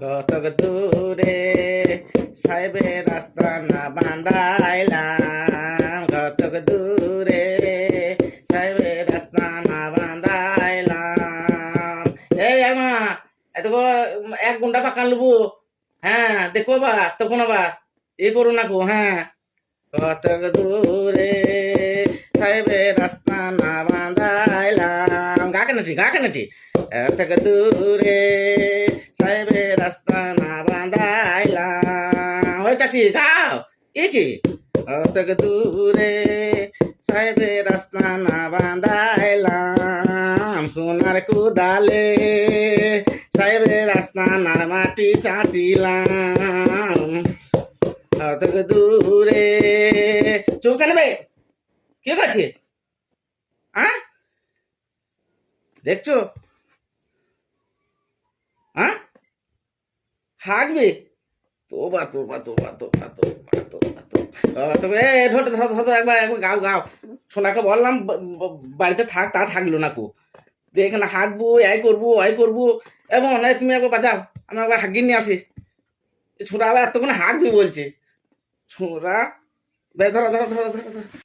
কত দূরে সাহেবের রাস্তা না বান্ধাইলাম, কত দূরে সাহেবের রাস্তা না বান্ধাইলাম। এই আমা এত এক ঘন্টা পাকান লুবু। হ্যাঁ দেখো বা তখন আবার এ করো না কো। হ্যাঁ কত দূরে সাহেবের রাস্তা না বান্ধাইলাম, গা কেনাটি গা কেনাটি এত দূরে সাহেবের রাস্তা না বান্ধাইলাম। ওই চাচি গাও এ কি অত দূরে সাহেবের রাস্তা না বান্ধাইলাম, সোনার কুদালে সাহেবের রাস্তা না মাটি চাচিলাম। অত দূরে চোখ কেন বে কে করছে? হ্যাঁ দেখছো? হ্যাঁ হাঁকবে? তোবা তোবা তোবা তোবা তোবা তোবা তোবা তবে ধর ধর ধর একবার একবার গাও গাও। সোনাকে বললাম বাড়িতে থাক, তা থাকলো না কো। এখানে হাঁকবো এই করবো ওই করবো, এবং তুমি একবার বাজাও, আমি একবার হাঁকিয়ে নিয়ে আসি। ছোড়া আবার এতক্ষণ হাঁকবি বলছে। ছোড়া বে ধরো ধরো ধরো ধরো ধরো।